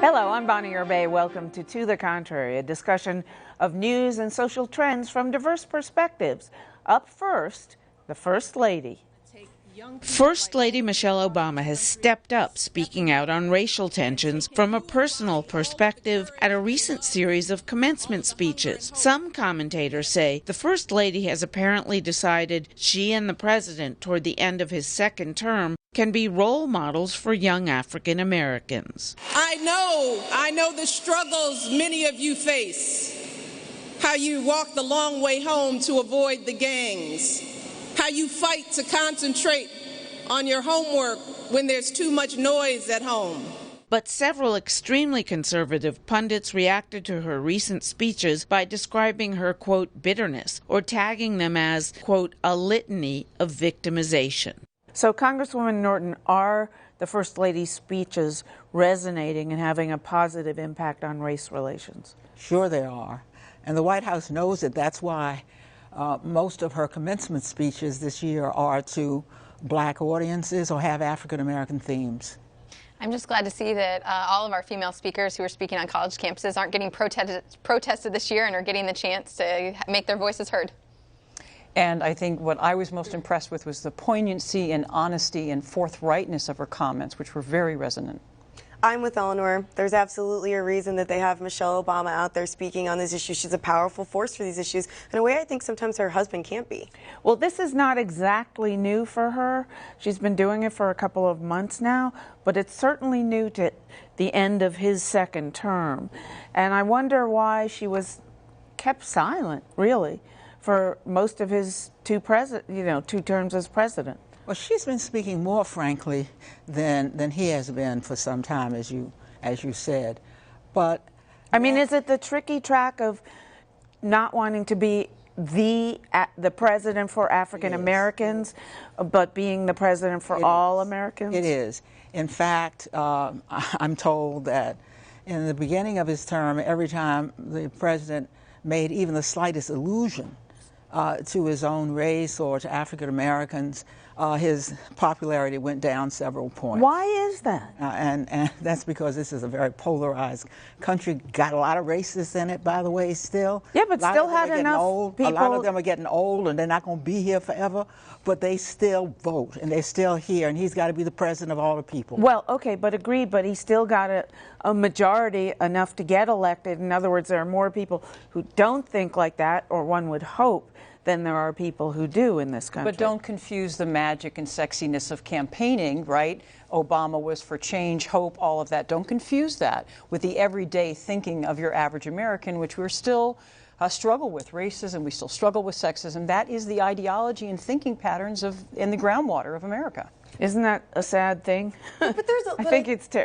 Hello, I'm Bonnie Urbay. Welcome to the Contrary, a discussion of news and social trends from diverse perspectives. Up first, the First Lady. First Lady Michelle Obama has stepped up, speaking out on racial tensions from a personal perspective at a recent series of commencement speeches. Some commentators say the First Lady has apparently decided she and the president, toward the end of his second term, can be role models for young African Americans. I know the struggles many of you face, how you walk the long way home to avoid the gangs, how you fight to concentrate on your homework when there's too much noise at home. But several extremely conservative pundits reacted to her recent speeches by describing her, quote, bitterness, or tagging them as, quote, a litany of victimization. So, Congresswoman Norton, are the First Lady's speeches resonating and having a positive impact on race relations? Sure they are. And the White House knows it. That's why most of her commencement speeches this year are to black audiences or have African American themes. I'm just glad to see that all of our female speakers who are speaking on college campuses aren't getting protested this year and are getting the chance to make their voices heard. And I think what I was most impressed with was the poignancy and honesty and forthrightness of her comments, which were very resonant. I'm with Eleanor. There's absolutely a reason that they have Michelle Obama out there speaking on these issues. She's a powerful force for these issues in a way I think sometimes her husband can't be. Well, this is not exactly new for her. She's been doing it for a couple of months now, but it's certainly new to the end of his second term. And I wonder why she was kept silent, really, for most of his two terms as president. Well, she's been speaking more frankly than he has been for some time, as you said. But I mean, is it the tricky track of not wanting to be the president for African Americans, but being the president for all Americans? It is. In fact, I'm told that in the beginning of his term, every time the president made even the slightest allusion to his own race or to African Americans, his popularity went down several points. Why is that? And that's because this is a very polarized country. Got a lot of racists in it, by the way, still. Yeah, but still had enough people. A lot of them are getting old, and they're not going to be here forever. But they still vote, and they're still here, and he's got to be the president of all the people. Well, okay, but agreed, but he still got a majority enough to get elected. In other words, there are more people who don't think like that, or one would hope, than there are people who do in this country. But don't confuse the magic and sexiness of campaigning, right? Obama was for change, hope, all of that. Don't confuse that with the everyday thinking of your average American, which we're still struggle with racism, we still struggle with sexism. That is the ideology and thinking patterns in the groundwater of America. Isn't that a sad thing? But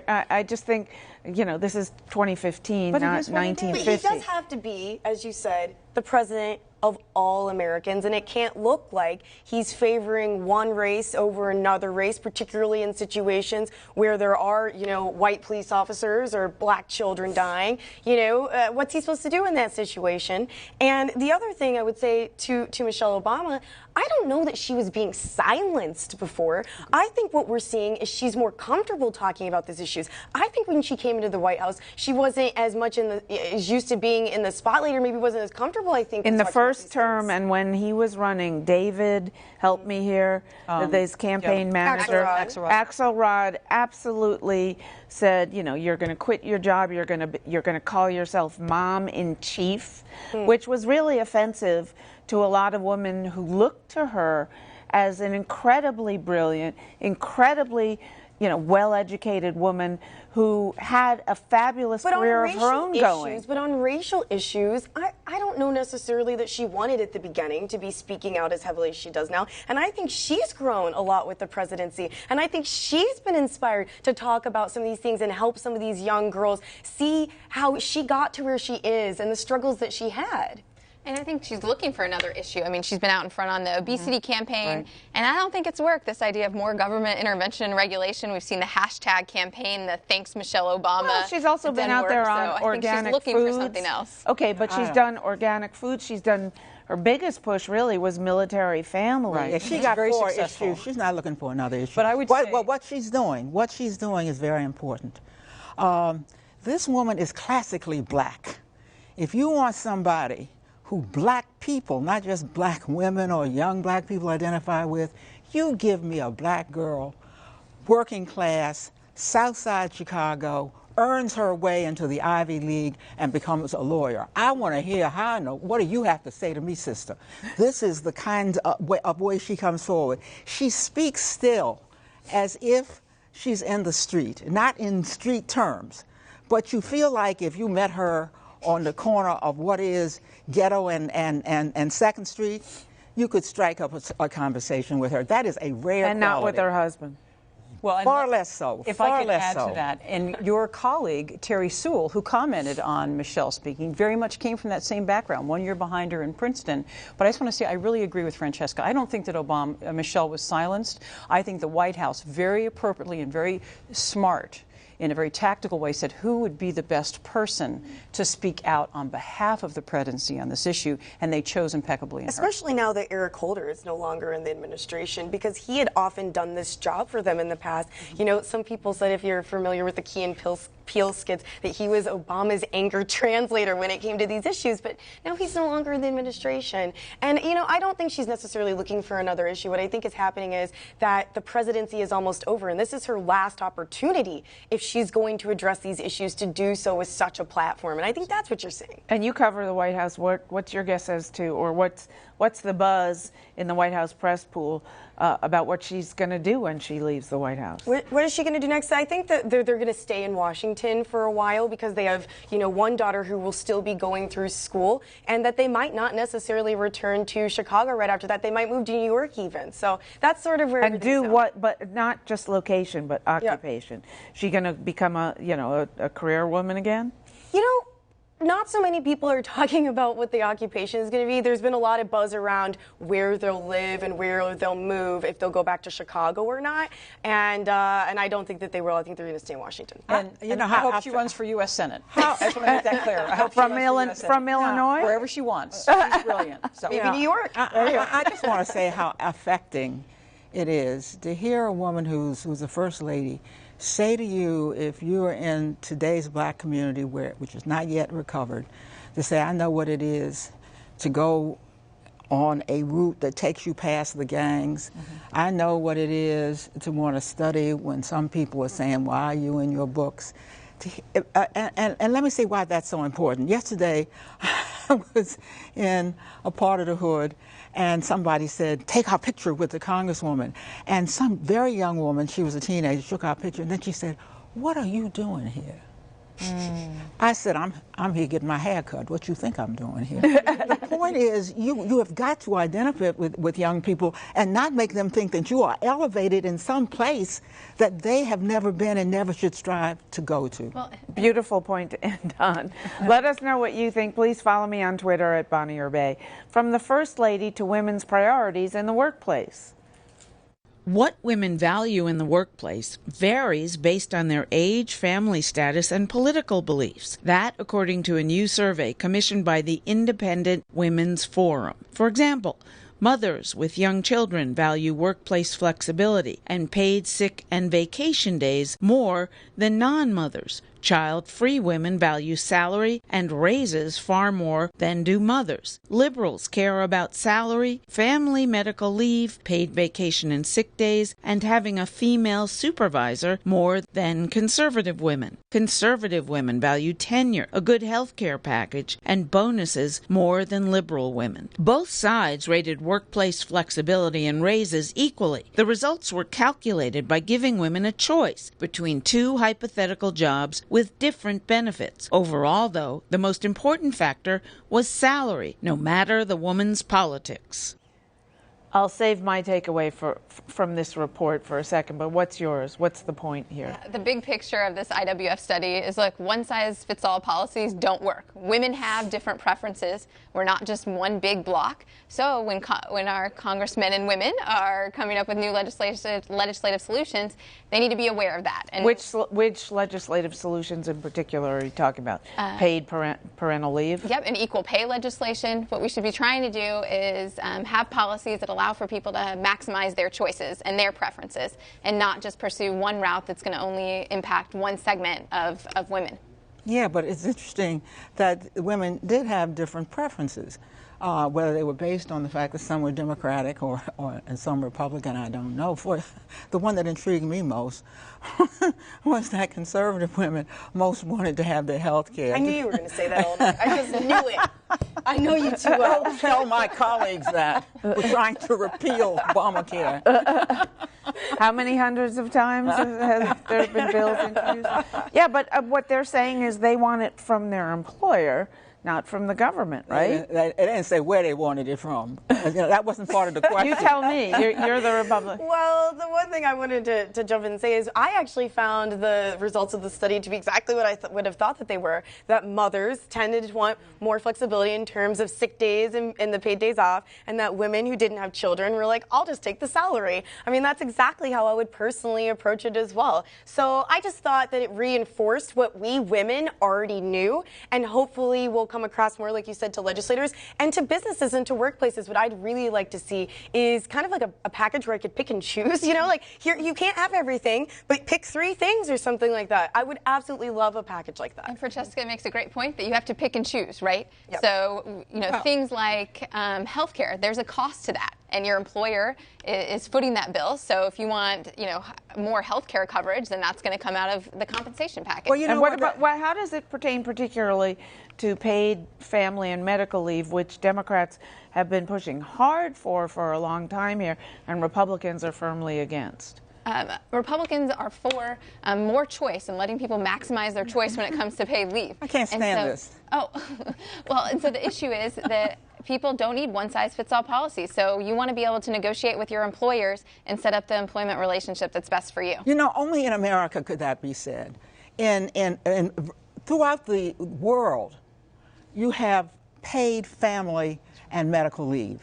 I just think, this is 2015, not 1950. But he does have to be, as you said, the president of all Americans, and it can't look like he's favoring one race over another race, particularly in situations where there are, white police officers or black children dying. What's he supposed to do in that situation? And the other thing I would say to Michelle Obama, I don't know that she was being silenced before. I think what we're seeing is she's more comfortable talking about these issues. I think when she came into the White House, she wasn't as much as used to being in the spotlight, or maybe wasn't as comfortable, I think. In the first term, and when he was running, David, help me here, his campaign manager, Axelrod absolutely said, you're going to quit your job, you're going to call yourself mom-in-chief, which was really offensive to a lot of women who looked to her as an incredibly brilliant, incredibly well-educated woman who had a fabulous career of her own going. But on racial issues, I don't know necessarily that she wanted at the beginning to be speaking out as heavily as she does now. And I think she's grown a lot with the presidency. And I think she's been inspired to talk about some of these things and help some of these young girls see how she got to where she is and the struggles that she had. And I think she's looking for another issue. I mean, she's been out in front on the obesity campaign, and I don't think it's worked, this idea of more government intervention and regulation. We've seen the hashtag campaign, the Thanks Michelle Obama. Well, she's also been out there on organic foods. She's looking for something else. Okay, but she's done organic food. She's done, her biggest push really was military family. Right. Yeah, she got 4 issues. She's not looking for another issue. But I would say what she's doing is very important. This woman is classically black. If you want somebody who black people, not just black women or young black people identify with, you give me a black girl, working class, South Side Chicago, earns her way into the Ivy League and becomes a lawyer. I want to hear how I know. What do you have to say to me, sister? This is the kind of way she comes forward. She speaks still as if she's in the street, not in street terms, but you feel like if you met her on the corner of what is Ghetto and 2nd Street, you could strike up a conversation with her. That is a rare and not with her husband. Well, far less so. If far I could less add so. to that, and your colleague, Terry Sewell, who commented on Michelle speaking, very much came from that same background, 1 year behind her in Princeton. But I just want to say I really agree with Francesca. I don't think that Michelle was silenced. I think the White House very appropriately and very smart, in a very tactical way, said who would be the best person to speak out on behalf of the presidency on this issue, and they chose impeccably in her. Especially now that Eric Holder is no longer in the administration, because he had often done this job for them in the past. You know, some people said, if you're familiar with the Key and Peele skits, that he was Obama's anger translator when it came to these issues, but now he's no longer in the administration. And, you know, I don't think she's necessarily looking for another issue. What I think is happening is that the presidency is almost over, and this is her last opportunity, if she's going to address these issues, to do so with such a platform. And I think that's what you're seeing. And you cover the White House. What's your guess as to, or what's the buzz in the White House press pool about what she's going to do when she leaves the White House? What is she going to do next? I think that they're going to stay in Washington for a while, because they have, you know, one daughter who will still be going through school, and that they might not necessarily return to Chicago right after that. They might move to New York even. So that's sort of where. And do what, but not just location, but occupation. Yeah. She going to become a career woman again? You know, not so many people are talking about what the occupation is going to be. There's been a lot of buzz around where they'll live and where they'll move, if they'll go back to Chicago or not. And I don't think that they will. I think they're going to stay in Washington. And you know, I hope she runs for U.S. Senate. I just want to make that clear. I hope from Illinois, wherever she wants. She's brilliant. So. Maybe New York. I just want to say how affecting it is to hear a woman who's a first lady say to you, if you are in today's black community, which is not yet recovered, to say, I know what it is to go on a route that takes you past the gangs. Mm-hmm. I know what it is to want to study when some people are saying, why are you in your books? And let me say why that's so important. Yesterday, I was in a part of the hood, and somebody said, take our picture with the congresswoman. And some very young woman, she was a teenager, took our picture, and then she said, what are you doing here? I said, I'm here getting my hair cut. What you think I'm doing here? The point is, you have got to identify with young people and not make them think that you are elevated in some place that they have never been and never should strive to go to. Well, beautiful point to end on. Let us know what you think. Please follow me on Twitter at Bonnie Urbay. From the First Lady to women's priorities in the workplace. What women value in the workplace varies based on their age, family status, and political beliefs. That, according to a new survey commissioned by the Independent Women's Forum. For example, mothers with young children value workplace flexibility and paid sick and vacation days more than non-mothers. Child-free women value salary and raises far more than do mothers. Liberals care about salary, family medical leave, paid vacation and sick days, and having a female supervisor more than conservative women. Conservative women value tenure, a good health care package, and bonuses more than liberal women. Both sides rated workplace flexibility and raises equally. The results were calculated by giving women a choice between two hypothetical jobs with different benefits. Overall, though, the most important factor was salary, no matter the woman's politics. I'll save my takeaway from this report for a second, but what's yours? What's the point here? The big picture of this IWF study is, look, one-size-fits-all policies don't work. Women have different preferences. We're not just one big block. So when our congressmen and women are coming up with new legislative solutions, they need to be aware of that. And which legislative solutions in particular are you talking about? Paid parental leave? Yep, and equal pay legislation. What we should be trying to do is have policies that allow for people to maximize their choices and their preferences, and not just pursue one route that's going to only impact one segment of women. Yeah, but it's interesting that women did have different preferences, whether they were based on the fact that some were Democratic and some Republican, I don't know. For the one that intrigued me most was that conservative women most wanted to have their health care. I knew you were going to say that all night. I just knew it. I know you too well. Don't tell my colleagues that we're trying to repeal Obamacare. How many hundreds of times has there been bills introduced? Yeah, but what they're saying is they want it from their employer, not from the government, right? They didn't say where they wanted it from. That wasn't part of the question. You tell me. You're the Republican. Well, the one thing I wanted to jump in and say is I actually found the results of the study to be exactly what I would have thought that they were, that mothers tended to want more flexibility in terms of sick days and the paid days off, and that women who didn't have children were like, I'll just take the salary. I mean, that's exactly how I would personally approach it as well. So I just thought that it reinforced what we women already knew, and hopefully will come across more, like you said, to legislators and to businesses and to workplaces. What I'd really like to see is kind of like a package where I could pick and choose, like here, you can't have everything, but pick 3 things or something like that. I would absolutely love a package like that. And Francesca makes a great point that you have to pick and choose, right? Yep. So, things like healthcare, there's a cost to that. And your employer is footing that bill. So if you want, more health care coverage, then that's going to come out of the compensation package. Well, and what about how does it pertain particularly to paid family and medical leave, which Democrats have been pushing hard for a long time here, and Republicans are firmly against? Republicans are for more choice and letting people maximize their choice when it comes to paid leave. I can't stand this. Oh, well, and so the issue is that people don't need one-size-fits-all policy. So you want to be able to negotiate with your employers and set up the employment relationship that's best for you. Only in America could that be said. Throughout the world, you have paid family and medical leave.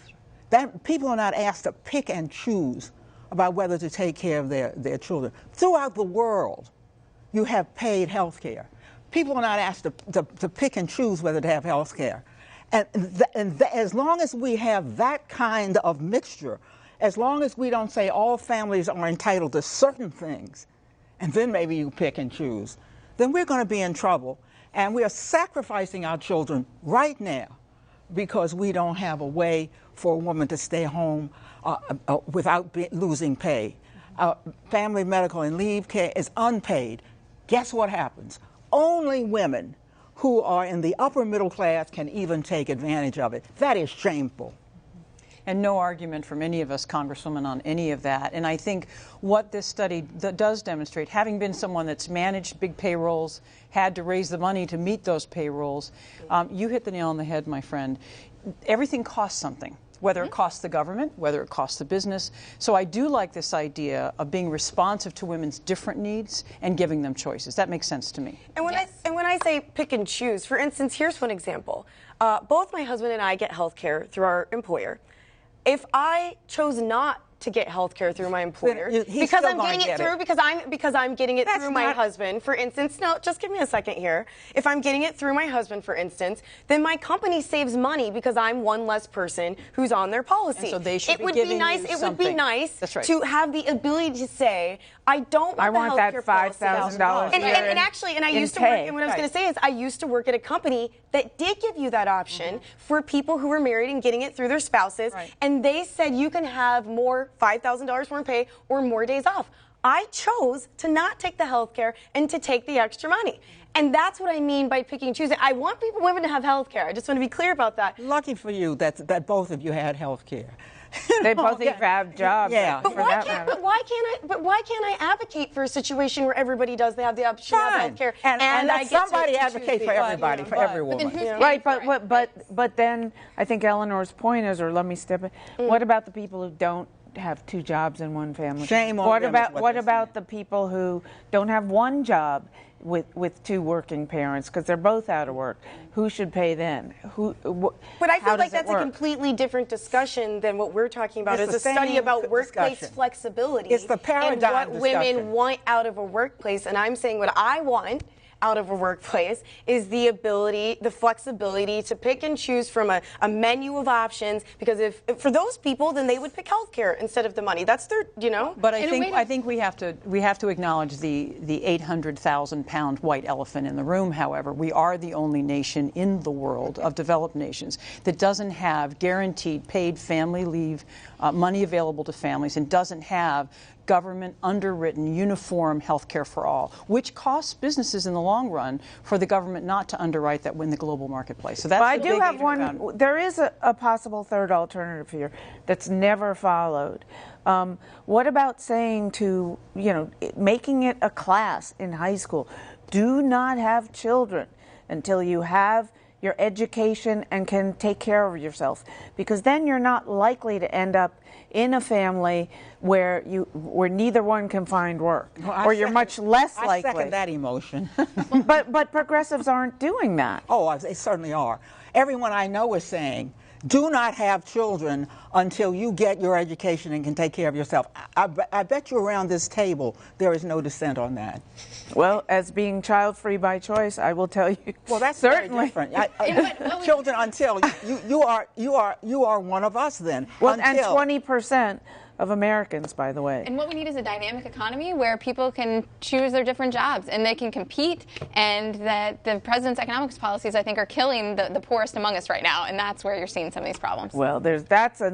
That people are not asked to pick and choose about whether to take care of their children. Throughout the world, you have paid health care. People are not asked to pick and choose whether to have health care. And as long as we have that kind of mixture, as long as we don't say all families are entitled to certain things, and then maybe you pick and choose, then we're going to be in trouble. And we are sacrificing our children right now because we don't have a way for a woman to stay home without losing pay. Family medical and leave care is unpaid. Guess what happens? Only women who are in the upper middle class can even take advantage of it. That is shameful. And no argument from any of us, Congresswoman, on any of that. And I think what this study does demonstrate, having been someone that's managed big payrolls, had to raise the money to meet those payrolls, you hit the nail on the head, my friend. Everything costs something, whether it costs the government, whether it costs the business. So I do like this idea of being responsive to women's different needs and giving them choices. That makes sense to me. And when I say pick and choose, for instance, here's one example. Both my husband and I get health care through our employer. If I chose not to get health care through my employer because I'm getting it through because I'm getting it through my husband, for instance. No, just give me a second here. If I'm getting it through my husband, for instance, then my company saves money because I'm one less person who's on their policy. And so they should be giving you something. It would be nice That's right. to have the ability to say, I don't want the healthcare policy. $5,000 And I used to work, and what I was going to say is I used to work at a company that did give you that option for people who were married and getting it through their spouses. Right. And they said you can have more $5,000 more pay or more days off. I chose to not take the health care and to take the extra money. And that's what I mean by picking and choosing. I want women to have health care. I just want to be clear about that. Lucky for you that both of you had health care. They both have jobs. Yeah. But why can't I advocate for a situation where everybody does? They have the option to have health care, and let somebody advocate for everybody, for every woman. Right, but then I think Eleanor's point is, or let me step in. What about the people who don't have 2 jobs in one family? Shame on them. What about the people who don't have one job with 2 working parents because they're both out of work? Who should pay then? But I feel like that's a completely different discussion than what we're talking about. It's a study about workplace flexibility. It's the paradigm and what women want out of a workplace. And I'm saying what I want out of a workplace is the ability, the flexibility to pick and choose from a menu of options, because if for those people, then they would pick healthcare instead of the money. That's their, you know. But I think we have to acknowledge the 800,000-pound white elephant in the room. However, we are the only nation in the world of developed nations that doesn't have guaranteed paid family leave, money available to families, and doesn't have government underwritten uniform health care for all, which costs businesses in the long run for the government not to underwrite that in the global marketplace. So that's I do have one. There is a possible third alternative here that's never followed. What about saying to, making it a class in high school? Do not have children until you have your education and can take care of yourself, because then you're not likely to end up in a family where neither one can find work, or you're much less likely. I second that emotion. but progressives aren't doing that. Oh, they certainly are. Everyone I know is saying, do not have children until you get your education and can take care of yourself. I bet you around this table there is no dissent on that. Well, as being child-free by choice, I will tell you. Well, that's certainly very different. Children until you are one of us then. Well, until. And 20% of Americans, by the way. And what we need is a dynamic economy where people can choose their different jobs and they can compete, and that the president's economics policies, I think, are killing the poorest among us right now, and that's where you're seeing some of these problems. Well, that's a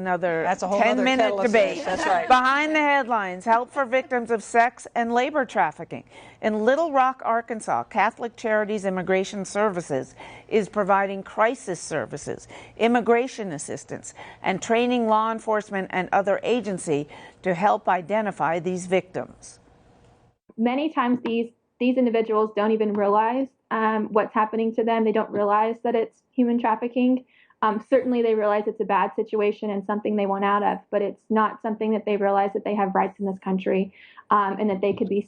whole 10-minute debate. That's right. Behind the headlines, help for victims of sex and labor trafficking. In Little Rock, Arkansas, Catholic Charities Immigration Services is providing crisis services, immigration assistance, and training law enforcement and other agencies to help identify these victims. Many times these individuals don't even realize what's happening to them. They don't realize that it's human trafficking. Certainly they realize it's a bad situation and something they want out of, but it's not something that they realize that they have rights in this country, and that they could be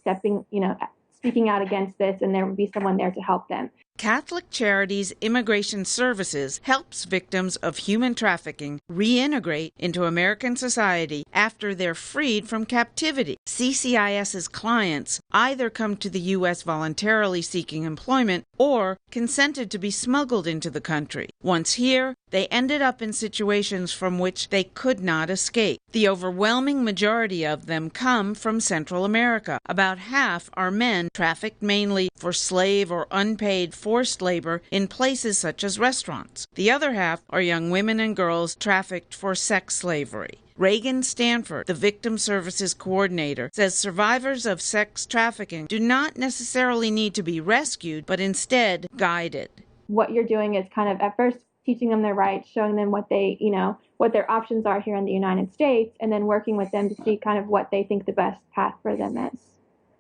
speaking out against this, and there would be someone there to help them. Catholic Charities Immigration Services helps victims of human trafficking reintegrate into American society after they're freed from captivity. CCIS's clients either come to the U.S. voluntarily seeking employment or consented to be smuggled into the country. Once here, they ended up in situations from which they could not escape. The overwhelming majority of them come from Central America. About half are men trafficked mainly for slave or unpaid forced labor in places such as restaurants. The other half are young women and girls trafficked for sex slavery. Reagan Stanford, the Victim Services Coordinator, says survivors of sex trafficking do not necessarily need to be rescued, but instead guided. What you're doing is kind of at first teaching them their rights, showing them what their options are here in the United States, and then working with them to see kind of what they think the best path for them is.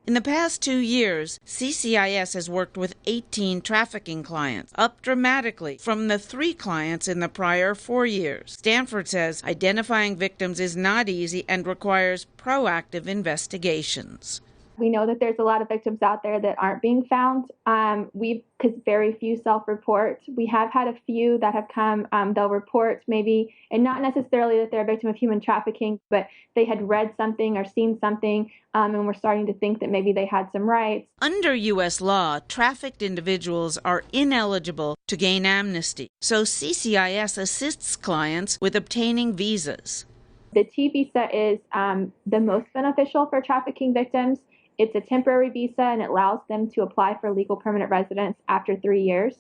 In the past 2 years, CCIS has worked with 18 trafficking clients, up dramatically from the 3 clients in the prior 4 years. Stanford says identifying victims is not easy and requires proactive investigations. We know that there's a lot of victims out there that aren't being found. Because very few self-report. We have had a few that have come, they'll report maybe, and not necessarily that they're a victim of human trafficking, but they had read something or seen something, and we're starting to think that maybe they had some rights. Under U.S. law, trafficked individuals are ineligible to gain amnesty, so CCIS assists clients with obtaining visas. The T visa is the most beneficial for trafficking victims. It's a temporary visa, and it allows them to apply for legal permanent residence after 3 years.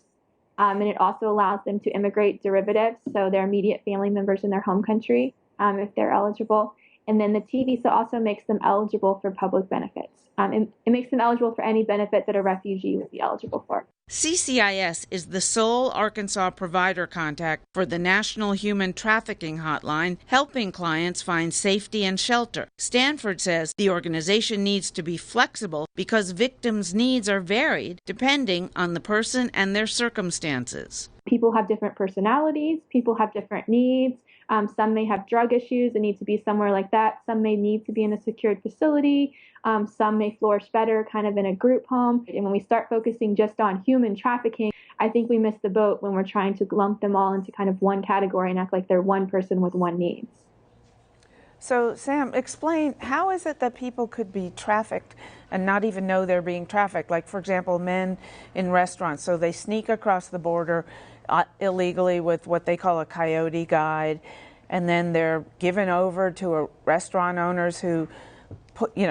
And it also allows them to immigrate derivatives, so their immediate family members in their home country, if they're eligible. And then the T visa also makes them eligible for public benefits. It makes them eligible for any benefit that a refugee would be eligible for. CCIS is the sole Arkansas provider contact for the National Human Trafficking Hotline, helping clients find safety and shelter. Stanford says the organization needs to be flexible because victims' needs are varied depending on the person and their circumstances. People have different personalities. People have different needs. Some may have drug issues and need to be somewhere like that. Some may need to be in a secured facility. Some may flourish better kind of in a group home. And when we start focusing just on human trafficking, I think we miss the boat when we're trying to lump them all into kind of one category and act like they're one person with one needs. So, Sam, explain, how is it that people could be trafficked and not even know they're being trafficked? Like, for example, men in restaurants. So they sneak across the border illegally with what they call a coyote guide, and then they're given over to restaurant owners who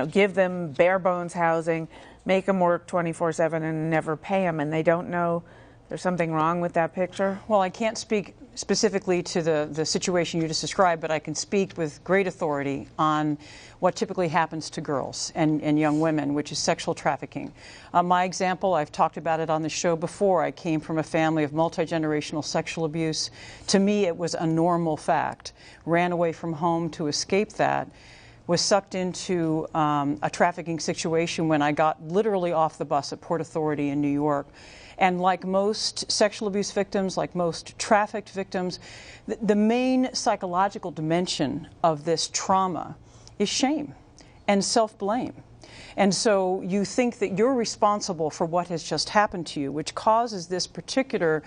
give them bare bones housing, make them work 24/7 and never pay them, and they don't know there's something wrong with that picture? Well, I can't speak specifically to the situation you just described, but I can speak with great authority on what typically happens to girls and young women, which is sexual trafficking. My example, I've talked about it on the show before. I came from a family of multi-generational sexual abuse. To me, it was a normal fact. Ran away from home to escape that. Was sucked into a trafficking situation when I got literally off the bus at Port Authority in New York. And like most sexual abuse victims, like most trafficked victims, the main psychological dimension of this trauma is shame and self-blame. And so you think that you're responsible for what has just happened to you, which causes this particular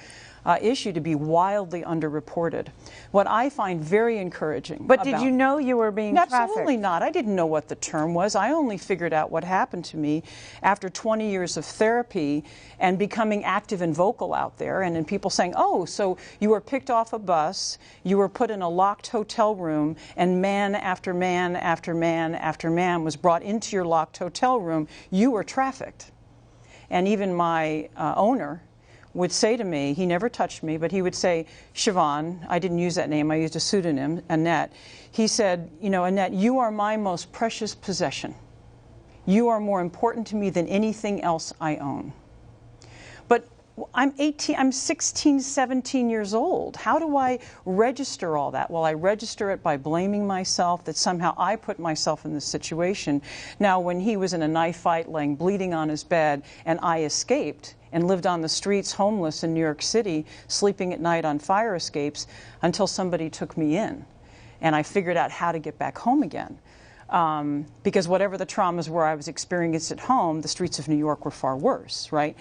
issue to be wildly underreported. What I find very encouraging. But did you know you were being trafficked? Absolutely not. I didn't know what the term was. I only figured out what happened to me after 20 years of therapy and becoming active and vocal out there, and then people saying, oh, so you were picked off a bus, you were put in a locked hotel room, and man after man after man after man was brought into your locked hotel room. You were trafficked. And even my owner would say to me, he never touched me, but he would say, Siobhan, I didn't use that name, I used a pseudonym, Annette. He said, Annette, you are my most precious possession. You are more important to me than anything else I own. But I'm 16, 17 years old. How do I register all that? Well, I register it by blaming myself, that somehow I put myself in this situation. Now, when he was in a knife fight, laying bleeding on his bed, and I escaped and lived on the streets homeless in New York City, sleeping at night on fire escapes, until somebody took me in. And I figured out how to get back home again. Because whatever the traumas were I was experiencing at home, the streets of New York were far worse, right?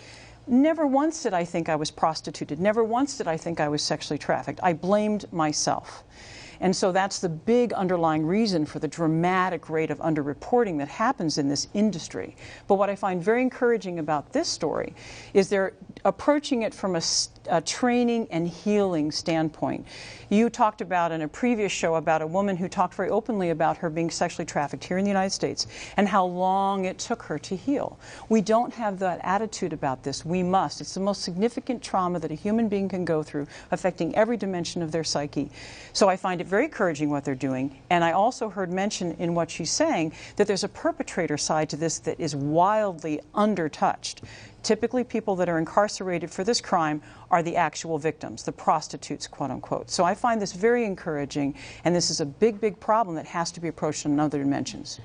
Never once did I think I was prostituted. Never once did I think I was sexually trafficked. I blamed myself. And so that's the big underlying reason for the dramatic rate of underreporting that happens in this industry. But what I find very encouraging about this story is they're approaching it from a training and healing standpoint. You talked about in a previous show about a woman who talked very openly about her being sexually trafficked here in the United States and how long it took her to heal. We don't have that attitude about this. We must. It's the most significant trauma that a human being can go through, affecting every dimension of their psyche. So I find it very encouraging what they're doing. And I also heard mention in what she's saying that there's a perpetrator side to this that is wildly undertouched. Typically, people that are incarcerated for this crime are the actual victims, the prostitutes, quote unquote. So I find this very encouraging, and this is a big, big problem that has to be approached on other dimensions.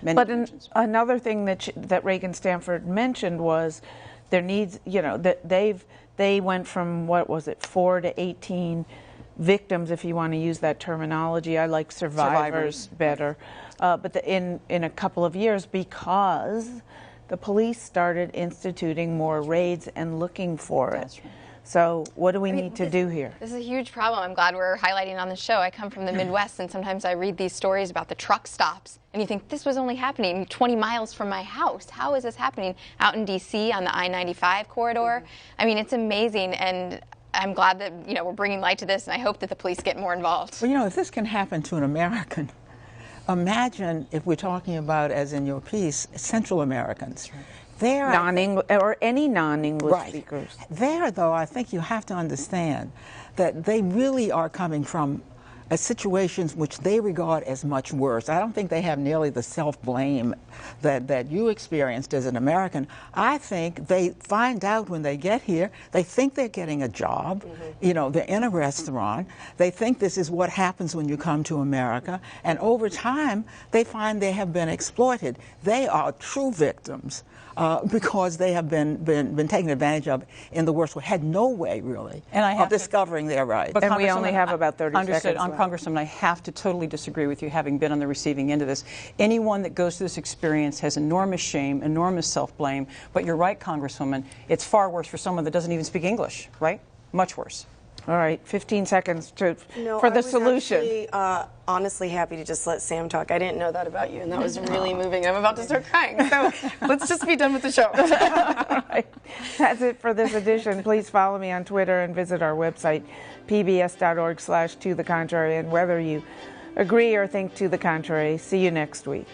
Another thing that Reagan Stanford mentioned was there needs, that they went from, what was it, 4 to 18 victims, if you want to use that terminology. I like survivors better. But in a couple of years, because the police started instituting more raids and looking for it. That's right. So what do we need to do here? This is a huge problem. I'm glad we're highlighting on the show. I come from the Midwest, and sometimes I read these stories about the truck stops, and you think, this was only happening 20 miles from my house. How is this happening out in D.C. on the I-95 corridor? I mean, it's amazing, and I'm glad that we're bringing light to this, and I hope that the police get more involved. Well, if this can happen to an American, imagine if we're talking about, as in your piece, Central Americans. Right. Or any non-English speakers. There, though, I think you have to understand that they really are coming from situations which they regard as much worse. I don't think they have nearly the self-blame that you experienced as an American. I think they find out when they get here, they think they're getting a job, they're in a restaurant, they think this is what happens when you come to America, and over time, they find they have been exploited. They are true victims. Because they have been taken advantage of in the worst way, had no way, really, of discovering their rights. And we only have about 30 seconds left. Congresswoman, I have to totally disagree with you, having been on the receiving end of this. Anyone that goes through this experience has enormous shame, enormous self-blame. But you're right, Congresswoman, it's far worse for someone that doesn't even speak English, right? Much worse. All right, 15 seconds for the I was solution. Actually, honestly happy to just let Sam talk. I didn't know that about you, and that was really moving. I'm about to start crying, so let's just be done with the show. All right. That's it for this edition. Please follow me on Twitter and visit our website, pbs.org/tothecontrary. And whether you agree or think to the contrary, see you next week.